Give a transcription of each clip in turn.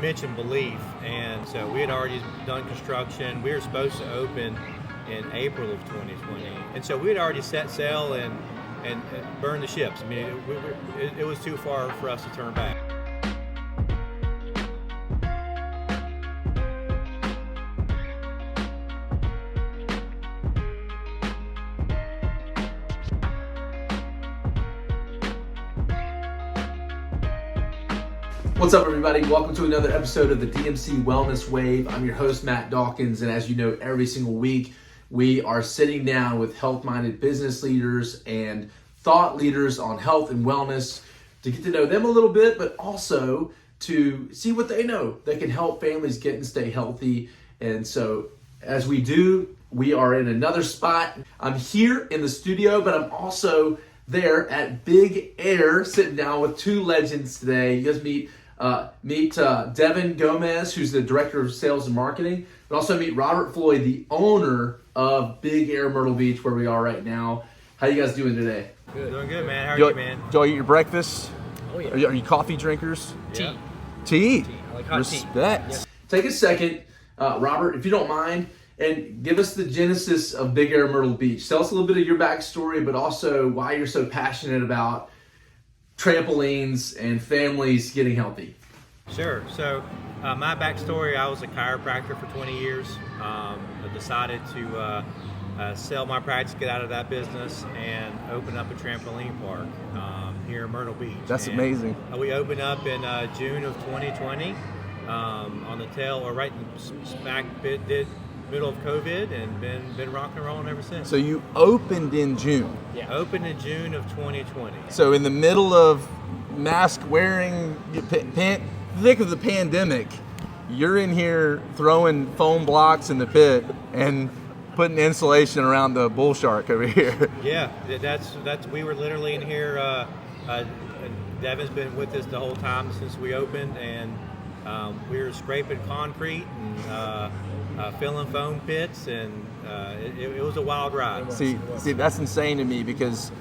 mentioned belief, and so we had already done construction. We were supposed to open in April of 2020, and so we had already set sail and burned the ships. I mean, it was too far for us to turn back. What's up, everybody? Welcome to another episode of the DMC Wellness Wave. I'm your host, Matt Dawkins, and as you know, every single week we are sitting down with health-minded business leaders and thought leaders on health and wellness to get to know them a little bit, but also to see what they know that can help families get and stay healthy. And so as we do, we are in another spot. I'm here in the studio, but I'm also there at Big Air, sitting down with two legends today. You guys meet Devin Gomez, who's the Director of Sales and Marketing, but also meet Robert Floyd, the owner of Big Air Myrtle Beach, where we are right now. How you guys doing today? Good. Doing good, man. How are you, man? Do you eat your breakfast? Oh, yeah. Are you coffee drinkers? Yeah. Tea? I like hot Respect. tea. Yeah. Take a second, Robert, if you don't mind, and give us the genesis of Big Air Myrtle Beach. Tell us a little bit of your backstory, but also why you're so passionate about trampolines and families getting healthy. Sure. So my backstory, I was a chiropractor for 20 years. I decided to sell my practice, get out of that business, and open up a trampoline park here in Myrtle Beach. That's amazing. We opened up in June of 2020 on the tail, or right in the smack middle of COVID, and been rocking and rolling ever since. So you opened in June. Yeah. Opened in June of 2020. So in the middle of mask wearing, thick of the pandemic, you're in here throwing foam blocks in the pit and putting insulation around the bull shark over here. Yeah, that's we were literally in here. Devin's been with us the whole time since we opened, and we were scraping concrete and filling foam pits, and it was a wild ride. See, that's insane to me, because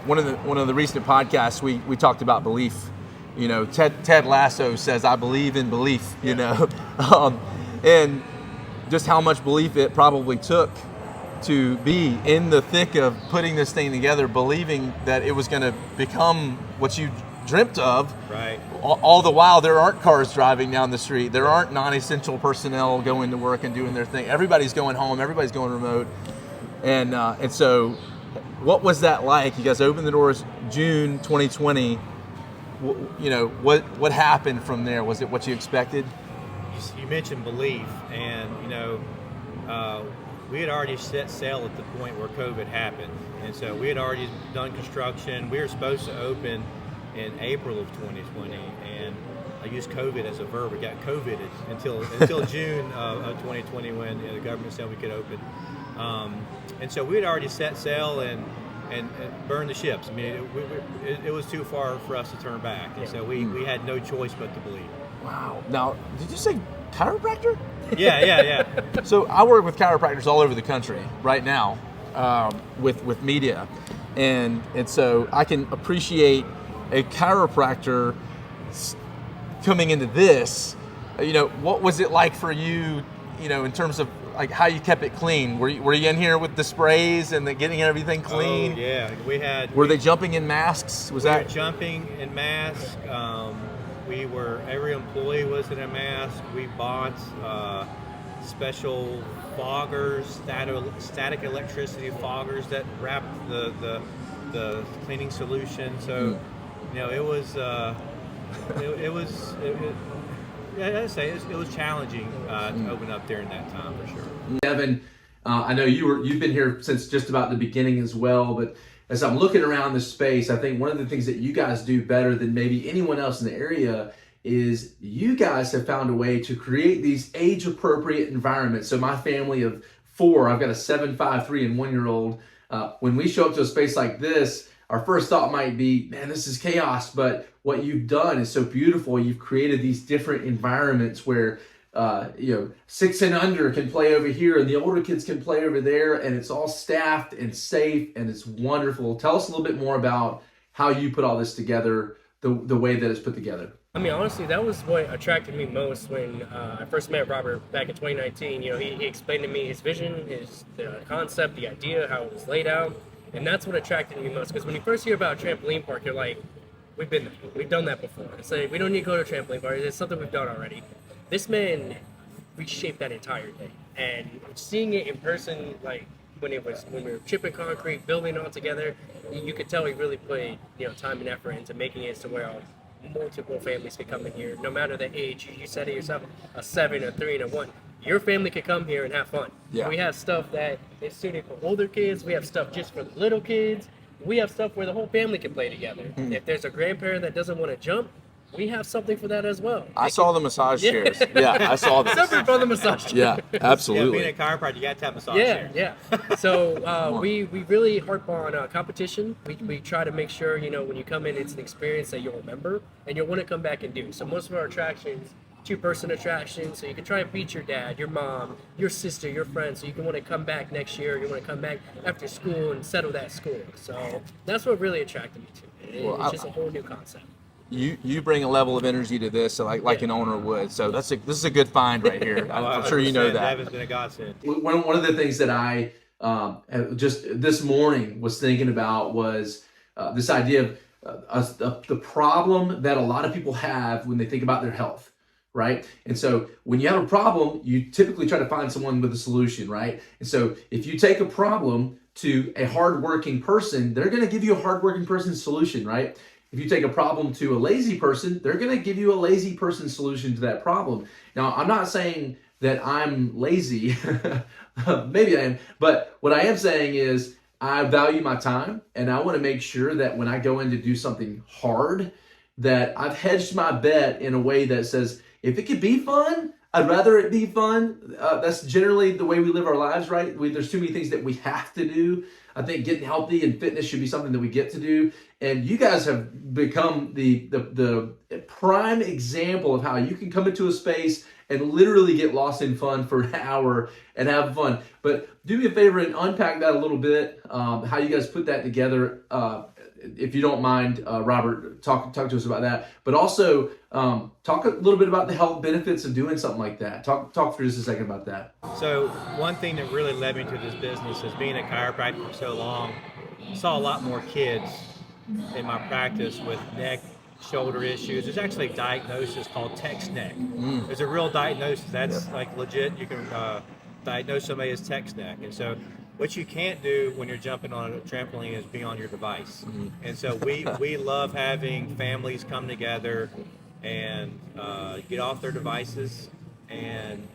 one of the recent podcasts we talked about belief. Ted Lasso says, "I believe in belief." And just how much belief it probably took to be in the thick of putting this thing together, believing that it was going to become what you dreamt of. Right. All the while, there aren't cars driving down the street. There aren't non-essential personnel going to work and doing their thing. Everybody's going home. Everybody's going remote. And so, what was that like? You guys opened the doors June 2020. What happened from there? Was it what you expected? You mentioned belief, and we had already set sail at the point where COVID happened, and so we had already done construction. We were supposed to open in April of 2020, and I used COVID as a verb. We got COVID until June of 2020, when the government said we could open. And so we had already set sail and burned the ships. I mean, it was too far for us to turn back, and so we had no choice but to believe. Wow. Now, did you say chiropractor? Yeah. So I work with chiropractors all over the country right now, with media, and so I can appreciate a chiropractor coming into this. What was it like for you? In terms of like how you kept it clean. Were you in here with the sprays and getting everything clean? Oh, yeah, Were they jumping in masks? We were jumping in masks. Every employee was in a mask. We bought special foggers, static electricity foggers that wrapped the cleaning solution. So, it was challenging to open up during that time, for sure. Devin, I know you've been here since just about the beginning as well, but as I'm looking around this space, I think one of the things that you guys do better than maybe anyone else in the area is you guys have found a way to create these age-appropriate environments. So my family of 4, I've got a 7, 5, 3, and 1-year-old. When we show up to a space like this, our first thought might be, man, this is chaos. But what you've done is so beautiful. You've created these different environments where 6 and under can play over here and the older kids can play over there, and it's all staffed and safe, and it's wonderful. Tell us a little bit more about how you put all this together, the way that it's put together. I mean, honestly, that was what attracted me most when I first met Robert back in 2019. You know, he explained to me his vision, the concept, the idea, how it was laid out, and that's what attracted me most. Because when you first hear about a trampoline park, you're like, we've been there, we've done that before. It's like we don't need to go to a trampoline park. It's something we've done already. This man reshaped that entire thing, and seeing it in person, like when we were chipping concrete, building it all together, you could tell he really put time and effort into making it to where multiple families could come in here, no matter the age. You said it yourself, a 7, a 3, and a 1. Your family could come here and have fun. Yeah. We have stuff that is suited for older kids. We have stuff just for the little kids. We have stuff where the whole family can play together. If there's a grandparent that doesn't want to jump, we have something for that as well. I saw the massage chairs. Yeah, I saw this. Separate from the massage chair. Yeah, Yeah, absolutely. being a chiropractor, you got to have massage Yeah, chairs. yeah. So we really harp on competition. We try to make sure, when you come in, it's an experience that you'll remember and you'll want to come back and do. So most of our attractions, 2-person attractions, so you can try and beat your dad, your mom, your sister, your friends, so you can want to come back next year, you want to come back after school and settle that school. So that's what really attracted me to it. It's just a whole new concept. You bring a level of energy to this, so like an owner would. So this is a good find right here. I'm sure you know that. Devin's been a godsend. One of the things that I just this morning was thinking about was this idea of the problem that a lot of people have when they think about their health, right? And so when you have a problem, you typically try to find someone with a solution, right? And so if you take a problem to a hardworking person, they're going to give you a hardworking person's solution, right? If you take a problem to a lazy person, they're going to give you a lazy person's solution to that problem. Now, I'm not saying that I'm lazy. Maybe I am. But what I am saying is I value my time, and I want to make sure that when I go in to do something hard, that I've hedged my bet in a way that says, if it could be fun, I'd rather it be fun. That's generally the way we live our lives, right? There's too many things that we have to do. I think getting healthy and fitness should be something that we get to do. And you guys have become the prime example of how you can come into a space and literally get lost in fun for an hour and have fun. But do me a favor and unpack that a little bit, how you guys put that together. If you don't mind, Robert, talk to us about that. But also talk a little bit about the health benefits of doing something like that. Talk for just a second about that. So one thing that really led me to this business is being a chiropractor for so long. I saw a lot more kids in my practice with neck, shoulder issues. There's actually a diagnosis called text neck. There's a real diagnosis. That's like legit. You can diagnose somebody as text neck. And so what you can't do when you're jumping on a trampoline is be on your device. And so we love having families come together and get off their devices and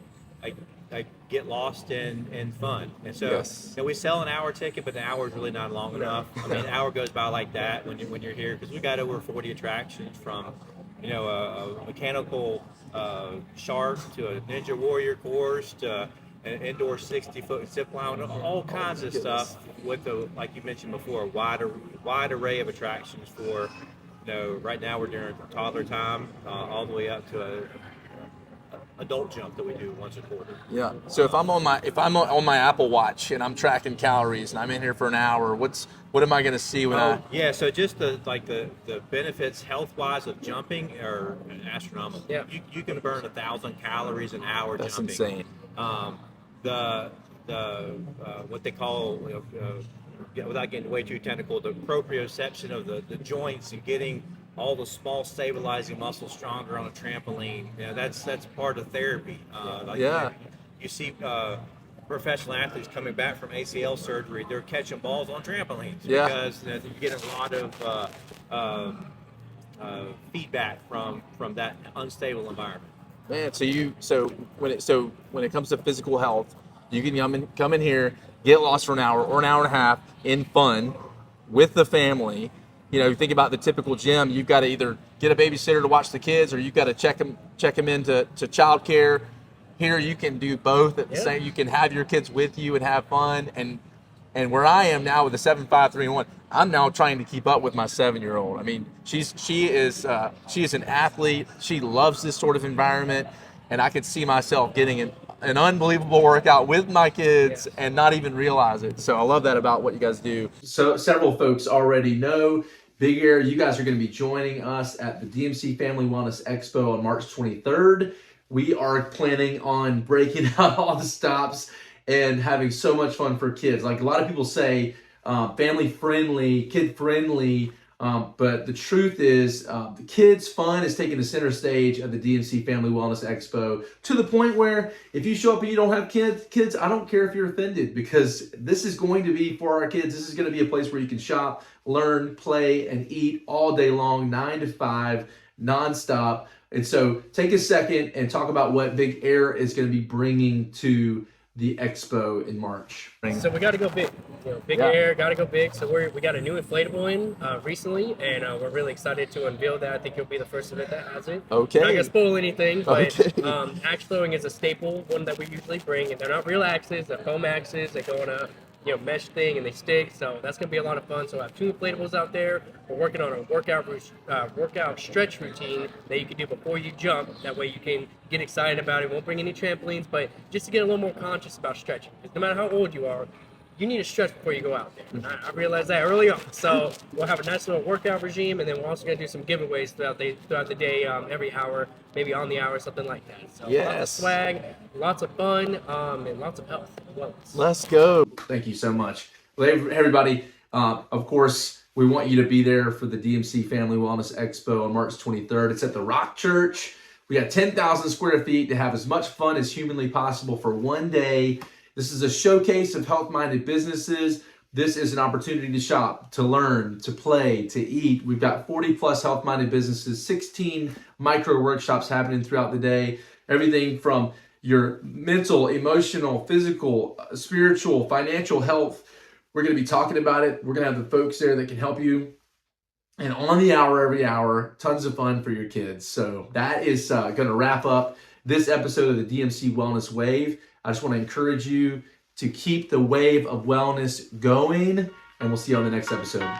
I get lost in fun. And so we sell an hour ticket, but the hour is really not long enough. I mean, an hour goes by like that when you're here, because we got over 40 attractions, from a mechanical shark to a Ninja Warrior course to an indoor 60-foot zip line, all kinds of stuff with like you mentioned before, a wide array of attractions for, right now we're during toddler time, all the way up to a adult jump that we do once a quarter. Yeah. So if I'm on my Apple Watch and I'm tracking calories and I'm in here for an hour, what am I going to see when Yeah. So just the benefits health wise of jumping are astronomical. Yeah. You can burn 1,000 calories an hour That's jumping. insane. The what they call, without getting way too technical, the proprioception of the joints and getting all the small stabilizing muscles stronger on a trampoline. That's part of therapy. You see professional athletes coming back from ACL surgery, they're catching balls on trampolines because you get a lot of feedback from that unstable environment. Man, so when it comes to physical health, you can come in here, get lost for an hour or an hour and a half in fun with the family. Think about the typical gym. You've got to either get a babysitter to watch the kids, or you've got to check them into childcare. Here, you can do both at the same. You can have your kids with you and have fun. And where I am now with the 7, 5, 3, and 1, I'm now trying to keep up with my 7-year-old. I mean, she is an athlete. She loves this sort of environment, and I could see myself getting an unbelievable workout with my kids and not even realize it. So I love that about what you guys do. So several folks already know Big Air, you guys are going to be joining us at the DMC Family Wellness Expo on March 23rd. We are planning on breaking out all the stops and having so much fun for kids. Like a lot of people say, family friendly, kid friendly, but the truth is the kids' fun is taking the center stage of the DMC Family Wellness Expo, to the point where if you show up and you don't have kids, I don't care if you're offended, because this is going to be for our kids. This is going to be a place where you can shop, learn, play, and eat all day long, 9 to 5, nonstop. And so take a second and talk about what Big Air is going to be bringing to the expo in March. So we got to go big. Big Air, got to go big. So we got a new inflatable in recently, and we're really excited to unveil that. I think you'll be the first event that has it. Okay. Not gonna spoil anything, but Okay. axe throwing is a staple, one that we usually bring, and they're not real axes. They're foam axes. They go on a mesh thing, and they stick. So that's gonna be a lot of fun. So I have 2 inflatables out there. We're working on a workout stretch routine that you can do before you jump. That way you can get excited about it. Won't bring any trampolines, but just to get a little more conscious about stretching. Because no matter how old you are, you need to stretch before you go out there. And I realized that early on. So we'll have a nice little workout regime, and then we're also going to do some giveaways throughout the day, every hour, maybe on the hour, something like that. So lots of swag, lots of fun, and lots of health and wellness. Let's go. Thank you so much. Well, hey, everybody, of course, we want you to be there for the DMC Family Wellness Expo on March 23rd. It's at the Rock Church. We got 10,000 square feet to have as much fun as humanly possible for one day. This is a showcase of health-minded businesses. This is an opportunity to shop, to learn, to play, to eat. We've got 40 plus health-minded businesses, 16 micro workshops happening throughout the day. Everything from your mental, emotional, physical, spiritual, financial health. We're going to be talking about it. We're going to have the folks there that can help you. And on the hour, every hour, tons of fun for your kids. So that is going to wrap up this episode of the DMC Wellness Wave. I just want to encourage you to keep the wave of wellness going, and we'll see you on the next episode.